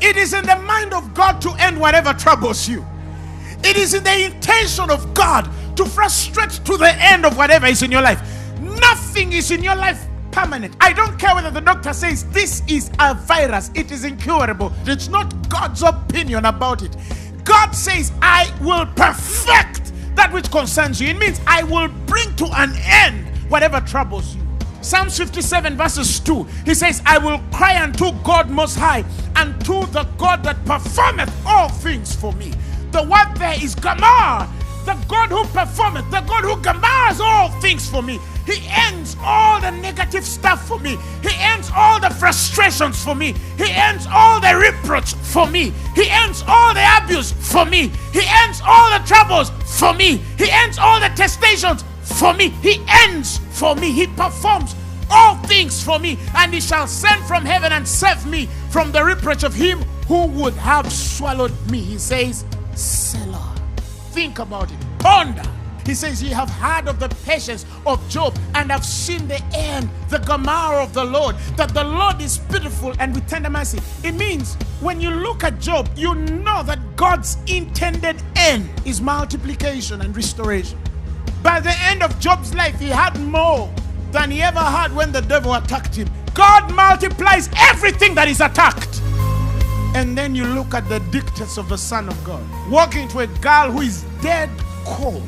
It is in the mind of God to end whatever troubles you. It is in the intention of God to frustrate to the end of whatever is in your life. Nothing is in your life permanent. I don't care whether the doctor says this is a virus, it is incurable. It's not God's opinion about it. God says, I will perfect that which concerns you. It means I will bring to an end whatever troubles you. Psalms 57 verses 2, he says, I will cry unto God most high, and to the God that performeth all things for me. The word there is Gamar, the God who performeth, the God who Gamars all things for me. He ends all the negative stuff for me. He ends all the frustrations for me. He ends all the reproach for me. He ends all the abuse for me. He ends all the troubles for me. He ends all the testations for me. He ends for me. He performs all things for me. And he shall send from heaven and save me from the reproach of him who would have swallowed me. He says, Selah. Think about it. Ponder. He says, ye have heard of the patience of Job and have seen the end, the Gamar of the Lord, that the Lord is pitiful and with tender mercy. It means when you look at Job, you know that God's intended end is multiplication and restoration. By the end of Job's life, he had more than he ever had when the devil attacked him. God multiplies everything that is attacked. And then you look at the dictates of the Son of God, walking to a girl who is dead cold,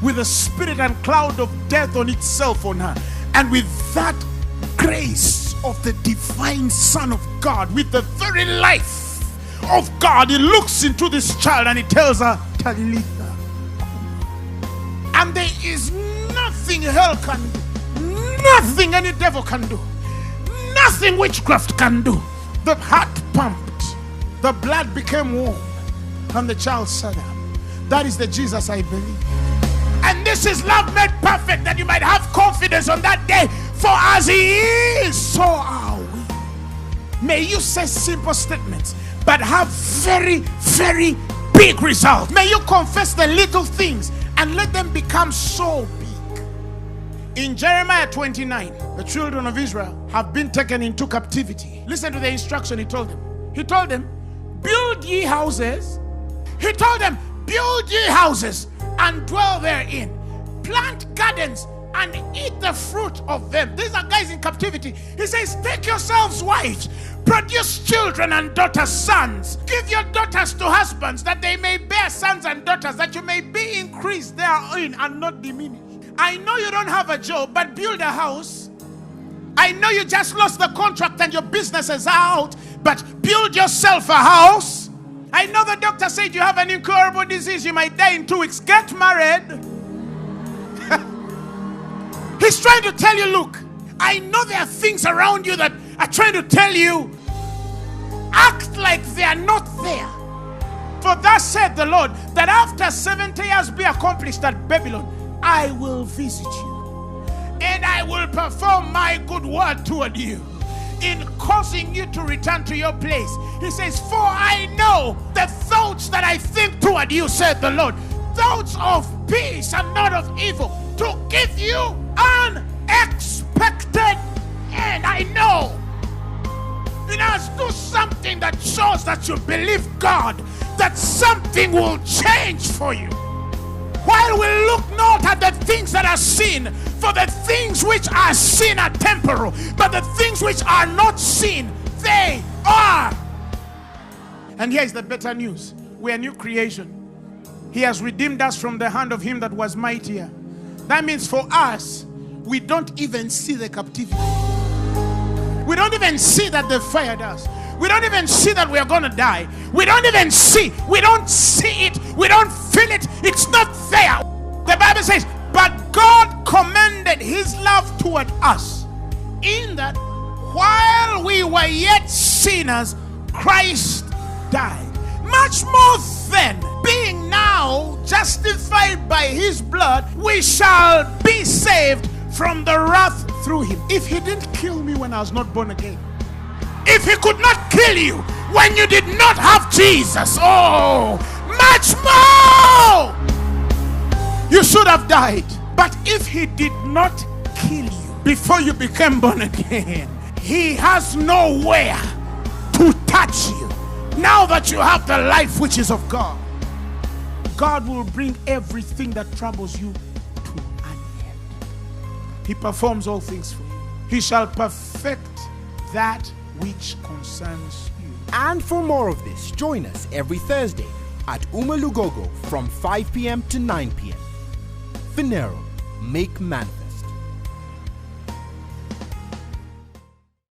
with a spirit and cloud of death on itself on her, and with that grace of the divine Son of God, with the very life of God, he looks into this child and he tells her, Talitha. And there is nothing hell can do, nothing any devil can do, nothing witchcraft can do. The heart pumped, the blood became warm, and the child sat up. That is the Jesus I believe. And this is love made perfect, that you might have confidence on that day. For as he is, so are we. May you say simple statements, but have very, very big results. May you confess the little things and let them become so big. In Jeremiah 29, the children of Israel have been taken into captivity. Listen to the instruction he told them. He told them, build ye houses. He told them, build ye houses and dwell therein. Plant gardens and eat the fruit of them. These are guys in captivity. He says, take yourselves wives, produce children and daughters, sons. Give your daughters to husbands, that they may bear sons and daughters, that you may be increased therein and not diminished. I know you don't have a job, but build a house. I know you just lost the contract and your business is out, but build yourself a house. I know the doctor said you have an incurable disease, you might die in 2 weeks. Get married. He's trying to tell you, look, I know there are things around you that are trying to tell you, act like they are not there. For thus said the Lord, that after 70 years be accomplished at Babylon, I will visit you, and I will perform my good word toward you, in causing you to return to your place. He says, for I know the thoughts that I think toward you, said the Lord, thoughts of peace and not of evil, to give you an expected end. I know. You know, do something that shows that you believe God, that something will change for you. While we look not at the things that are seen, for the things which are seen are temporal, but the things which are not seen, they are. And here's the better news. We are a new creation. He has redeemed us from the hand of him that was mightier. That means for us, we don't even see the captivity. We don't even see that they fired us. We don't even see that we are going to die. We don't even see. We don't see it. We don't feel it. It's not there. The Bible says, but God commended his love toward us, in that while we were yet sinners, Christ died. Much more then, being now justified by his blood, we shall be saved from the wrath through him. If he didn't kill me when I was not born again, if he could not kill you when you did not have Jesus, oh, much more, you should have died. But if he did not kill you before you became born again, he has nowhere to touch you. now that you have the life which is of God, God will bring everything that troubles you to an end. He performs all things for you. He shall perfect that which concerns you. And for more of this, join us every Thursday at Lugogo from 5 p.m. to 9 p.m. Finero, make manifest.